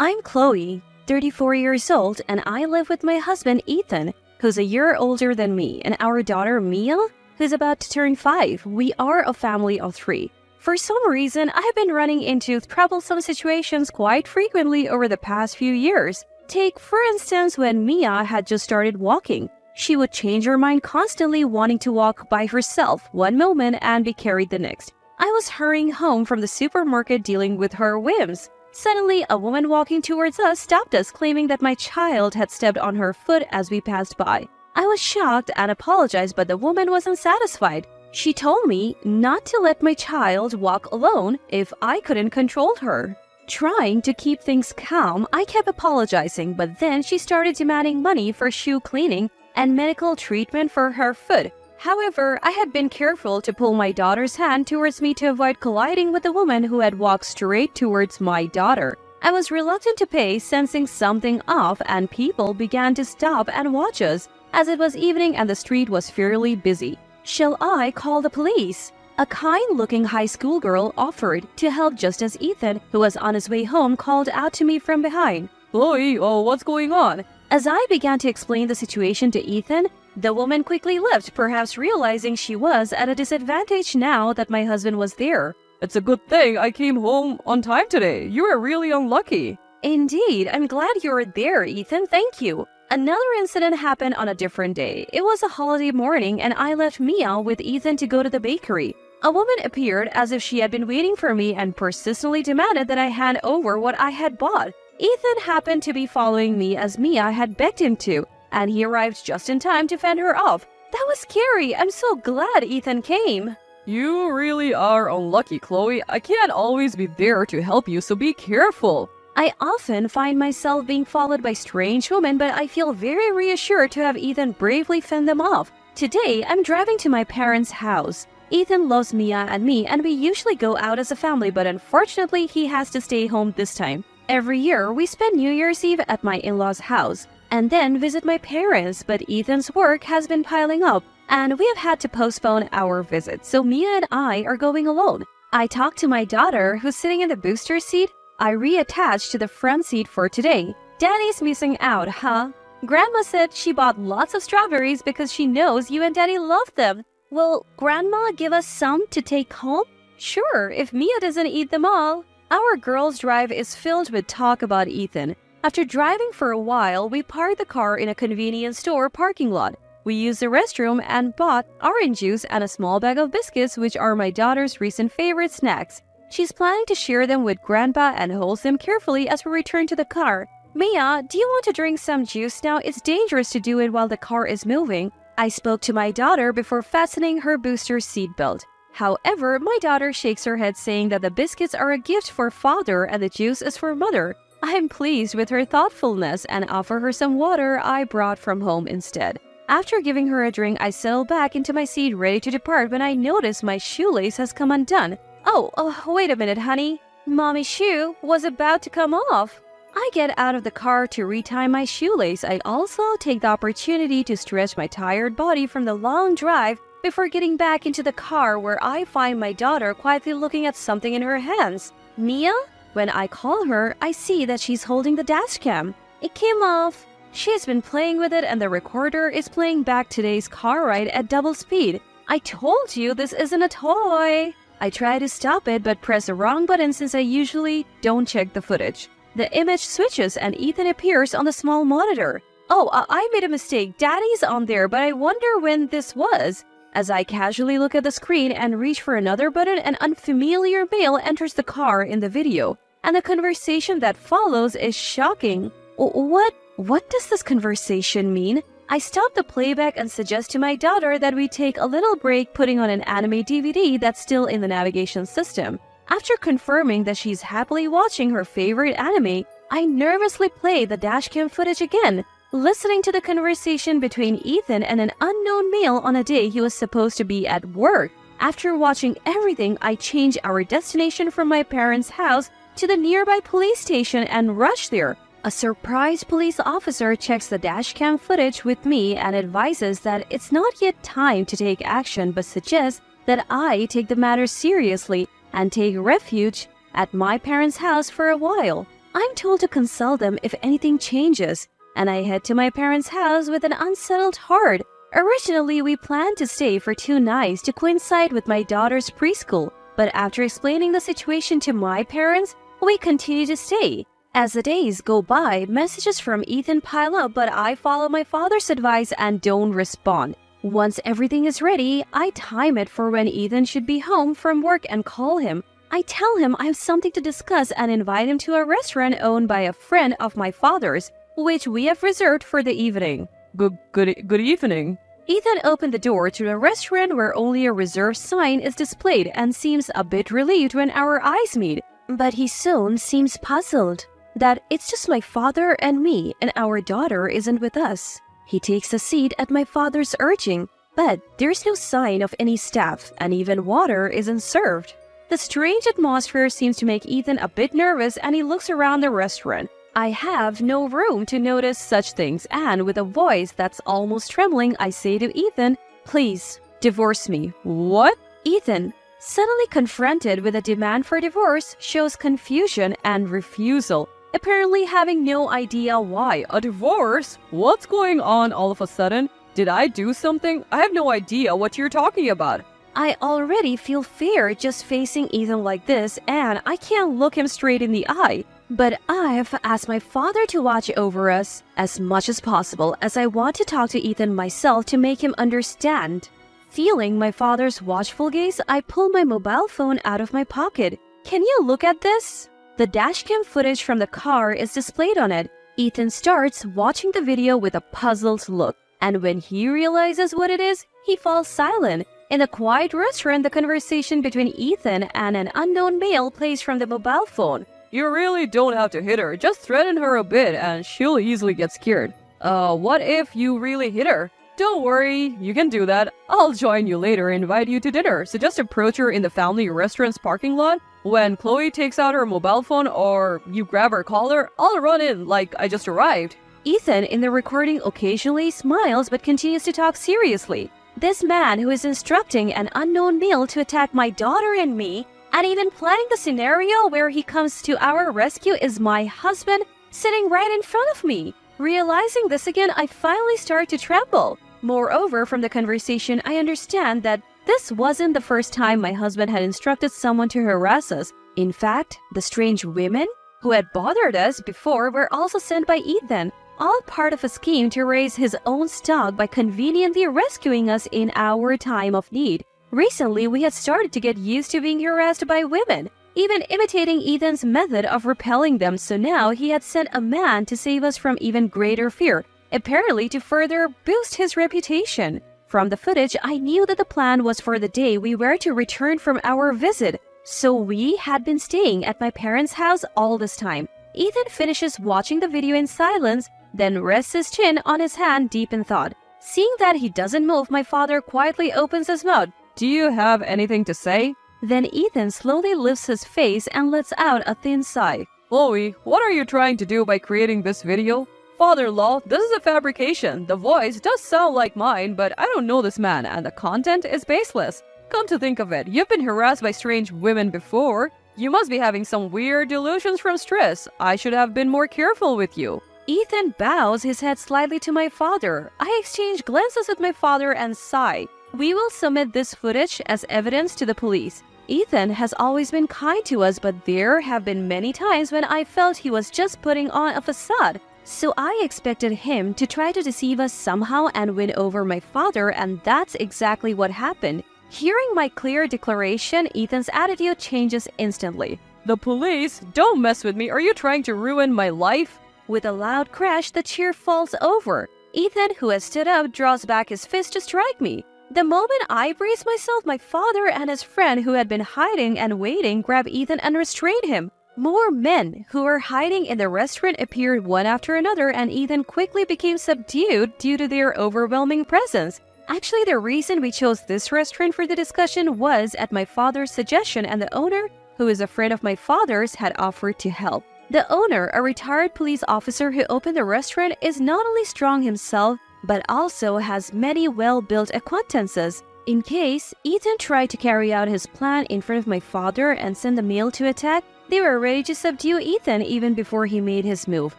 I'm Chloe, 34 years old, and I live with my husband Ethan, who's a year older than me, and our daughter Mia, who's about to turn 5. We are a family of 3. For some reason, I have been running into troublesome situations quite frequently over the past few years. Take, for instance, when Mia had just started walking. She would change her mind constantly, wanting to walk by herself one moment and be carried the next. I was hurrying home from the supermarket dealing with her whims. Suddenly, a woman walking towards us stopped us, claiming that my child had stepped on her foot as we passed by. I was shocked and apologized, but the woman was unsatisfied. She told me not to let my child walk alone if I couldn't control her. Trying to keep things calm, I kept apologizing, but then she started demanding money for shoe cleaning and medical treatment for her foot. However, I had been careful to pull my daughter's hand towards me to avoid colliding with the woman who had walked straight towards my daughter. I was reluctant to pay, sensing something off, and people began to stop and watch us, as it was evening and the street was fairly busy. Shall I call the police? A kind-looking high school girl offered to help just as Ethan, who was on his way home, called out to me from behind. Chloe, what's going on? As I began to explain the situation to Ethan, the woman quickly left, perhaps realizing she was at a disadvantage now that my husband was there. It's a good thing I came home on time today. You were really unlucky. Indeed, I'm glad you're there, Ethan. Thank you. Another incident happened on a different day. It was a holiday morning and I left Mia with Ethan to go to the bakery. A woman appeared as if she had been waiting for me and persistently demanded that I hand over what I had bought. Ethan happened to be following me as Mia had begged him to, and he arrived just in time to fend her off. That was scary. I'm so glad Ethan came. You really are unlucky, Chloe. I can't always be there to help you, so be careful. I often find myself being followed by strange women, but I feel very reassured to have Ethan bravely fend them off. Today, I'm driving to my parents' house. Ethan loves Mia and me, and we usually go out as a family, but unfortunately, he has to stay home this time. Every year, we spend New Year's Eve at my in-laws' house, and then visit my parents, but Ethan's work has been piling up, and we have had to postpone our visit, so Mia and I are going alone. I talked to my daughter, who's sitting in the booster seat. I reattached to the front seat for today. Daddy's missing out, huh? Grandma said she bought lots of strawberries because she knows you and Daddy love them. Will Grandma give us some to take home? Sure, if Mia doesn't eat them all. Our girls' drive is filled with talk about Ethan. After driving for a while, we parked the car in a convenience store parking lot. We used the restroom and bought orange juice and a small bag of biscuits, which are my daughter's recent favorite snacks. She's planning to share them with Grandpa and holds them carefully as we return to the car. Mia, do you want to drink some juice now? It's dangerous to do it while the car is moving. I spoke to my daughter before fastening her booster seatbelt. However, my daughter shakes her head, saying that the biscuits are a gift for father and the juice is for mother. I am pleased with her thoughtfulness and offer her some water I brought from home instead. After giving her a drink, I settle back into my seat ready to depart when I notice my shoelace has come undone. Oh, wait a minute, honey. Mommy's shoe was about to come off. I get out of the car to retie my shoelace. I also take the opportunity to stretch my tired body from the long drive before getting back into the car, where I find my daughter quietly looking at something in her hands. Mia? When I call her, I see that she's holding the dashcam. It came off. She's been playing with it and the recorder is playing back today's car ride at double speed. I told you this isn't a toy. I try to stop it but press the wrong button since I usually don't check the footage. The image switches and Ethan appears on the small monitor. I made a mistake. Daddy's on there, but I wonder when this was. As I casually look at the screen and reach for another button, an unfamiliar male enters the car in the video. And the conversation that follows is shocking. What does this conversation mean? I stop the playback and suggest to my daughter that we take a little break, putting on an anime DVD that's still in the navigation system. After confirming that she's happily watching her favorite anime, I nervously play the dashcam footage again, listening to the conversation between Ethan and an unknown male on a day he was supposed to be at work. After watching everything, I change our destination from my parents' house to the nearby police station and rush there. A surprised police officer checks the dashcam footage with me and advises that it's not yet time to take action, but suggests that I take the matter seriously and take refuge at my parents' house for a while. I'm told to consult them if anything changes, and I head to my parents' house with an unsettled heart. Originally, we planned to stay for 2 nights to coincide with my daughter's preschool, but after explaining the situation to my parents, we continue to stay. As the days go by, messages from Ethan pile up, but I follow my father's advice and don't respond. Once everything is ready, I time it for when Ethan should be home from work and call him. I tell him I have something to discuss and invite him to a restaurant owned by a friend of my father's, which we have reserved for the evening. Good evening. Ethan opened the door to a restaurant where only a reserved sign is displayed and seems a bit relieved when our eyes meet. But he soon seems puzzled that it's just my father and me and our daughter isn't with us. He takes a seat at my father's urging, but there's no sign of any staff and even water isn't served. The strange atmosphere seems to make Ethan a bit nervous and he looks around the restaurant. I have no room to notice such things, and with a voice that's almost trembling, I say to Ethan, "Please, divorce me." What? Ethan, suddenly confronted with a demand for divorce, shows confusion and refusal, apparently having no idea why. A divorce? What's going on all of a sudden? Did I do something? I have no idea what you're talking about. I already feel fear just facing Ethan like this, and I can't look him straight in the eye. But I've asked my father to watch over us as much as possible, as I want to talk to Ethan myself to make him understand. Feeling my father's watchful gaze, I pull my mobile phone out of my pocket. Can you look at this? The dashcam footage from the car is displayed on it. Ethan starts watching the video with a puzzled look, and when he realizes what it is, he falls silent. In the quiet restaurant, the conversation between Ethan and an unknown male plays from the mobile phone. You really don't have to hit her. Just threaten her a bit and she'll easily get scared. What if you really hit her? Don't worry, you can do that. I'll join you later and invite you to dinner. So just approach her in the family restaurant's parking lot. When Chloe takes out her mobile phone or you grab her collar, I'll run in like I just arrived. Ethan in the recording occasionally smiles but continues to talk seriously. This man who is instructing an unknown male to attack my daughter and me, and even planning the scenario where he comes to our rescue, is my husband sitting right in front of me. Realizing this again, I finally start to tremble. Moreover, from the conversation, I understand that this wasn't the first time my husband had instructed someone to harass us. In fact, the strange women who had bothered us before were also sent by Ethan, all part of a scheme to raise his own stock by conveniently rescuing us in our time of need. Recently, we had started to get used to being harassed by women, even imitating Ethan's method of repelling them, so now he had sent a man to save us from even greater fear, apparently to further boost his reputation. From the footage, I knew that the plan was for the day we were to return from our visit, so we had been staying at my parents' house all this time. Ethan finishes watching the video in silence, then rests his chin on his hand deep in thought. Seeing that he doesn't move, my father quietly opens his mouth. Do you have anything to say? Then Ethan slowly lifts his face and lets out a thin sigh. Chloe, what are you trying to do by creating this video? Father-in-law, this is a fabrication. The voice does sound like mine, but I don't know this man, and the content is baseless. Come to think of it, you've been harassed by strange women before. You must be having some weird delusions from stress. I should have been more careful with you. Ethan bows his head slightly to my father. I exchange glances with my father and sigh. We will submit this footage as evidence to the police. Ethan has always been kind to us, but there have been many times when I felt he was just putting on a facade. So I expected him to try to deceive us somehow and win over my father, and that's exactly what happened. Hearing my clear declaration, Ethan's attitude changes instantly. The police? Don't mess with me. Are you trying to ruin my life? With a loud crash, the chair falls over. Ethan, who has stood up, draws back his fist to strike me. The moment I brace myself, my father and his friend who had been hiding and waiting grab Ethan and restrain him. More men who were hiding in the restaurant appeared one after another, and Ethan quickly became subdued due to their overwhelming presence. Actually, the reason we chose this restaurant for the discussion was at my father's suggestion, and the owner, who is a friend of my father's, had offered to help. The owner, a retired police officer who opened the restaurant, is not only strong himself, but also has many well-built acquaintances. In case Ethan tried to carry out his plan in front of my father and send the male to attack, They were ready to subdue Ethan even before he made his move,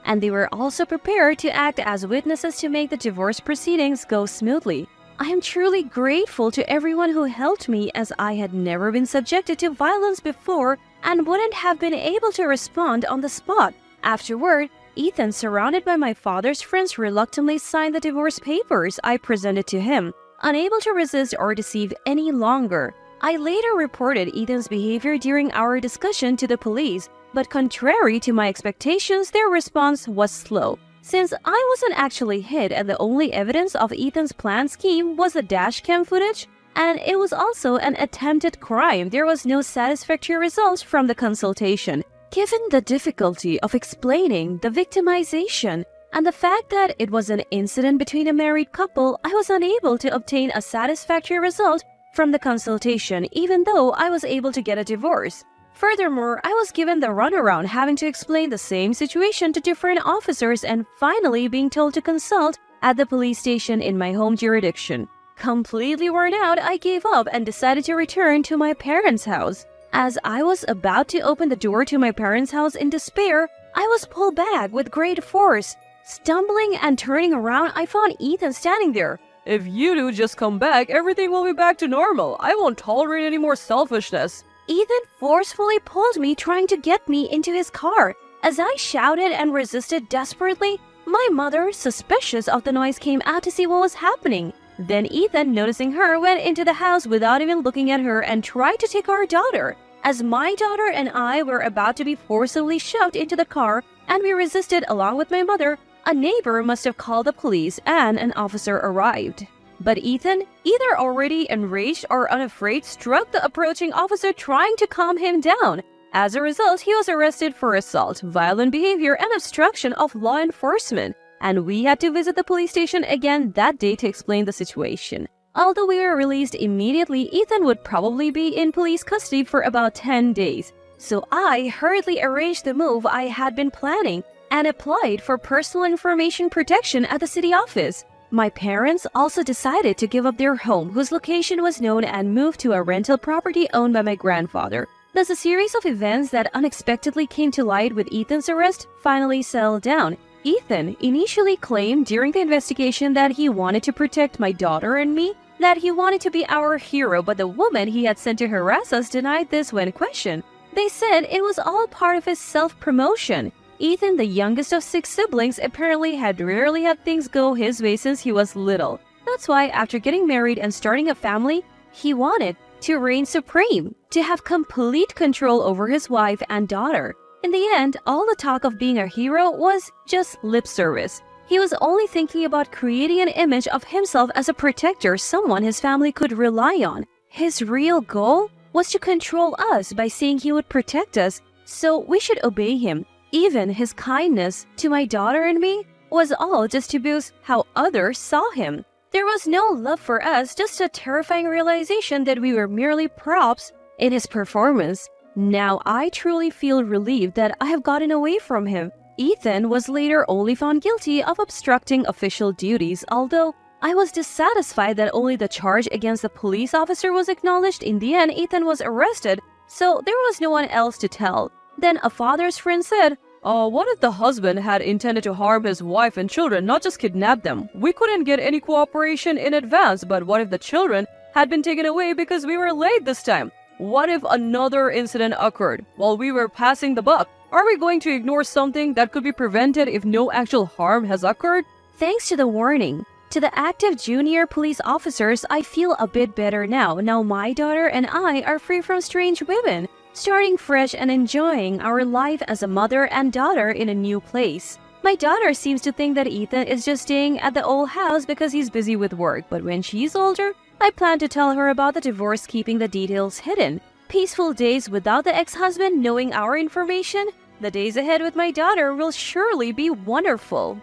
and they were also prepared to act as witnesses to make the divorce proceedings go smoothly. I am truly grateful to everyone who helped me, as I had never been subjected to violence before and wouldn't have been able to respond on the spot. Afterward, Ethan, surrounded by my father's friends, reluctantly signed the divorce papers I presented to him, unable to resist or deceive any longer. I later reported Ethan's behavior during our discussion to the police, but contrary to my expectations, their response was slow. Since I wasn't actually hit and the only evidence of Ethan's planned scheme was the dashcam footage, and it was also an attempted crime, there was no satisfactory results from the consultation. Given the difficulty of explaining the victimization and the fact that it was an incident between a married couple, I was unable to obtain a satisfactory result from the consultation, even though I was able to get a divorce. Furthermore, I was given the runaround, having to explain the same situation to different officers and finally being told to consult at the police station in my home jurisdiction. Completely worn out, I gave up and decided to return to my parents' house. As I was about to open the door to my parents' house in despair, I was pulled back with great force. Stumbling and turning around, I found Ethan standing there. If you do just come back, everything will be back to normal. I won't tolerate any more selfishness. Ethan forcefully pulled me, trying to get me into his car. As I shouted and resisted desperately, my mother, suspicious of the noise, came out to see what was happening. Then Ethan, noticing her, went into the house without even looking at her and tried to take our daughter. As my daughter and I were about to be forcibly shoved into the car and we resisted along with my mother, a neighbor must have called the police and an officer arrived. But Ethan, either already enraged or unafraid, struck the approaching officer, trying to calm him down. As a result, he was arrested for assault, violent behavior, and obstruction of law enforcement, and we had to visit the police station again that day to explain the situation. Although we were released immediately, Ethan would probably be in police custody for about 10 days. So I hurriedly arranged the move I had been planning and applied for personal information protection at the city office. My parents also decided to give up their home, whose location was known, and move to a rental property owned by my grandfather. Thus, a series of events that unexpectedly came to light with Ethan's arrest finally settled down. Ethan initially claimed during the investigation that he wanted to protect my daughter and me, that he wanted to be our hero, but the woman he had sent to harass us denied this when questioned. They said it was all part of his self-promotion. Ethan, the youngest of 6 siblings, apparently had rarely had things go his way since he was little. That's why, after getting married and starting a family, he wanted to reign supreme, to have complete control over his wife and daughter. In the end, all the talk of being a hero was just lip service. He was only thinking about creating an image of himself as a protector, someone his family could rely on. His real goal was to control us by saying he would protect us, so we should obey him. Even his kindness to my daughter and me was all just to boost how others saw him. There was no love for us, just a terrifying realization that we were merely props in his performance. Now I truly feel relieved that I have gotten away from him. Ethan was later only found guilty of obstructing official duties, although I was dissatisfied that only the charge against the police officer was acknowledged. In the end, Ethan was arrested, so there was no one else to tell. Then a father's friend said, What if the husband had intended to harm his wife and children, not just kidnap them? We couldn't get any cooperation in advance, but what if the children had been taken away because we were late this time? What if another incident occurred while we were passing the buck? Are we going to ignore something that could be prevented if no actual harm has occurred? Thanks to the warning to the active junior police officers, I feel a bit better now. Now my daughter and I are free from strange women, starting fresh and enjoying our life as a mother and daughter in a new place. My daughter seems to think that Ethan is just staying at the old house because he's busy with work, but when she's older, I plan to tell her about the divorce, keeping the details hidden. Peaceful days without the ex-husband knowing our information? The days ahead with my daughter will surely be wonderful.